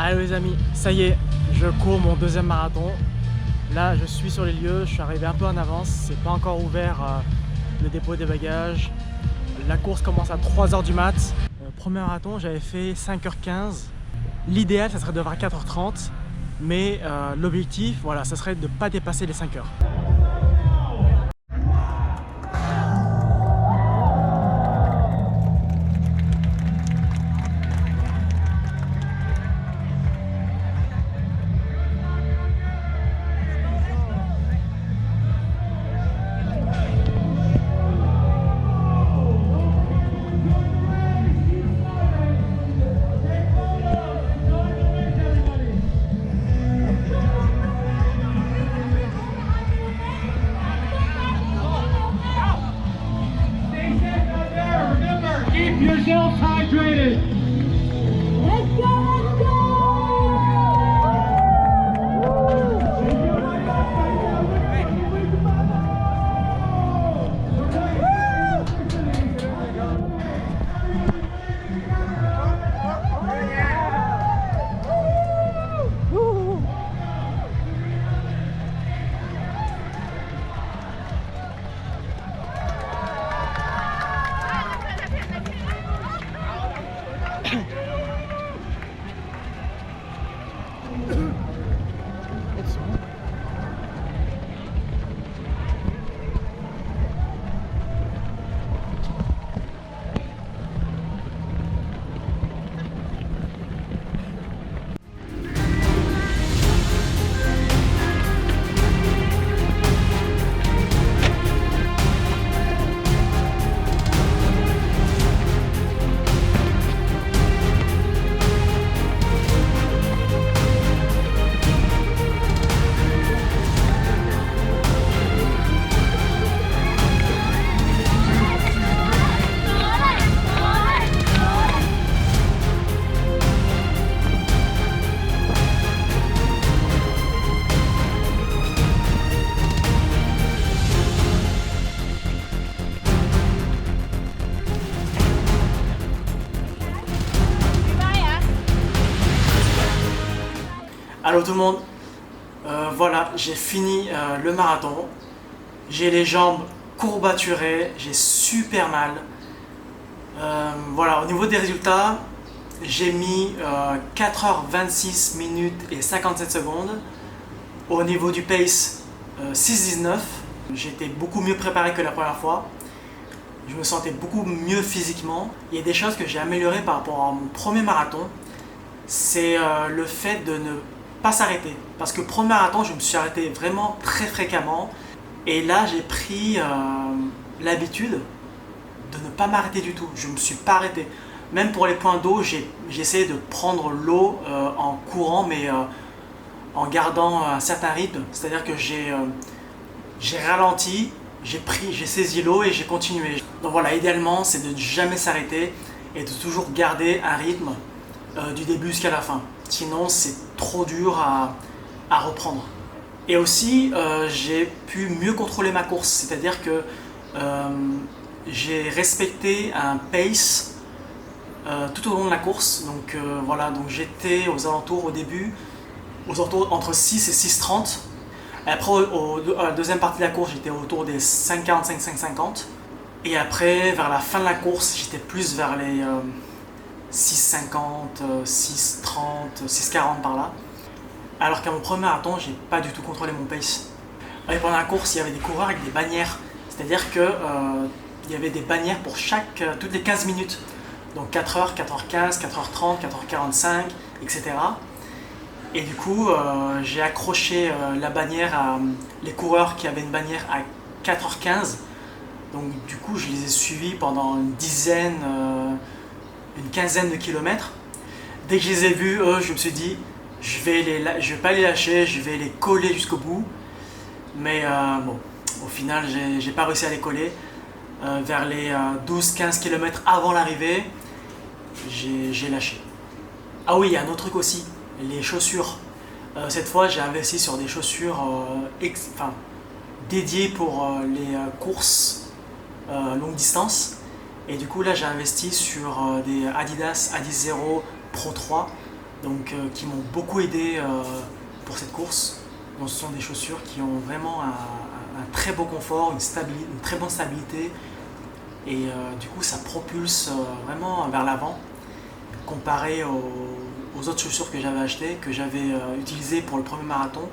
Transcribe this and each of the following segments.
Allez les amis, ça y est, je cours mon deuxième marathon. Là je suis sur les lieux, je suis arrivé un peu en avance, c'est pas encore ouvert le dépôt des bagages. La course commence à 3 h du mat. Premier marathon j'avais fait 5 h 15. L'idéal ça serait de faire 4 h 30, mais l'objectif voilà, ça serait de ne pas dépasser les 5 heures. Keep yourself hydrated. Let's go, let's go! Allô tout le monde, voilà, j'ai fini le marathon. J'ai les jambes courbaturées, j'ai super mal. Voilà, au niveau des résultats, j'ai mis 4 h 26 minutes et 57 secondes. Au niveau du pace, 6,19. J'étais beaucoup mieux préparé que la première fois. Je me sentais beaucoup mieux physiquement. Il y a des choses que j'ai améliorées par rapport à mon premier marathon. C'est le fait de ne pas s'arrêter. Parce que premier marathon, je me suis arrêté vraiment très fréquemment. Et là, j'ai pris l'habitude de ne pas m'arrêter du tout. Je ne me suis pas arrêté. Même pour les points d'eau, j'ai essayé de prendre l'eau en courant, mais en gardant un certain rythme. C'est-à-dire que j'ai ralenti, j'ai saisi l'eau et j'ai continué. Donc voilà, idéalement, c'est de ne jamais s'arrêter et de toujours garder un rythme du début jusqu'à la fin. Sinon, c'est trop dur à reprendre. Et aussi, j'ai pu mieux contrôler ma course. C'est-à-dire que j'ai respecté un pace tout au long de la course. Donc voilà, donc j'étais aux alentours au début, aux alentours entre 6 et 6,30. Après, à la deuxième partie de la course, j'étais autour des 5,45, 5,50. Et après, vers la fin de la course, j'étais plus vers les 6,50, 6,30, 6,40 par là. Alors qu'à mon premier marathon, j'ai pas du tout contrôlé mon pace. Et pendant la course, il y avait des coureurs avec des bannières. C'est-à-dire que il y avait des bannières pour toutes les 15 minutes. Donc 4 h, 4h15, 4h30, 4h45, etc. Et du coup, j'ai accroché la bannière à les coureurs qui avaient une bannière à 4h15. Donc du coup, je les ai suivis pendant une quinzaine de kilomètres. Dès que je les ai vus, eux, je me suis dit, je vais pas les lâcher, je vais les coller jusqu'au bout. Mais bon, au final, j'ai pas réussi à les coller. Vers les 12-15 km avant l'arrivée, j'ai lâché. Ah oui, il y a un autre truc aussi, les chaussures. Cette fois, j'ai investi sur des chaussures dédiées pour les courses longue distance. Et du coup, là, j'ai investi sur des Adidas Adizero Pro 3. donc qui m'ont beaucoup aidé pour cette course. Donc, ce sont des chaussures qui ont vraiment un très beau confort, une très bonne stabilité, et du coup ça propulse vraiment vers l'avant comparé aux autres chaussures que j'avais achetées, que j'avais utilisées pour le premier marathon.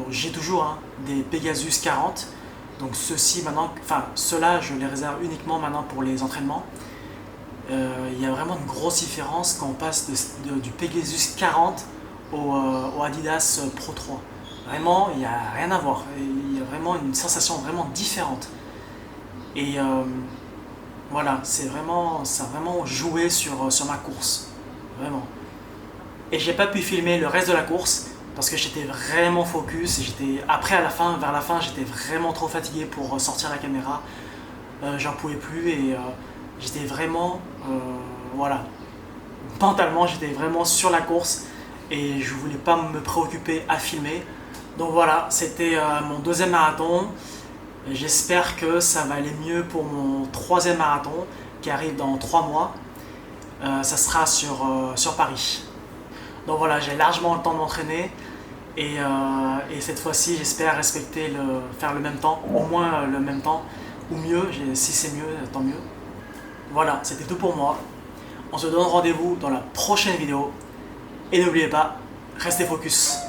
J'ai toujours des Pegasus 40, donc ceux-ci maintenant, enfin ceux-là je les réserve uniquement maintenant pour les entraînements. Il y a vraiment une grosse différence quand on passe du Pegasus 40 au Adidas Pro 3. Vraiment, il n'y a rien à voir. Il y a vraiment une sensation vraiment différente. Et voilà, ça a vraiment joué sur ma course. Vraiment. Et j'ai pas pu filmer le reste de la course parce que j'étais vraiment focus. Vers la fin, j'étais vraiment trop fatigué pour sortir la caméra. J'en pouvais plus et j'étais vraiment, voilà, mentalement, j'étais vraiment sur la course et je voulais pas me préoccuper à filmer. Donc voilà, c'était mon deuxième marathon. J'espère que ça va aller mieux pour mon troisième marathon qui arrive dans 3 mois. Ça sera sur Paris. Donc voilà, j'ai largement le temps de m'entraîner et cette fois-ci j'espère faire le même temps, au moins le même temps, ou mieux, si c'est mieux, tant mieux. Voilà, c'était tout pour moi. On se donne rendez-vous dans la prochaine vidéo et n'oubliez pas, restez focus.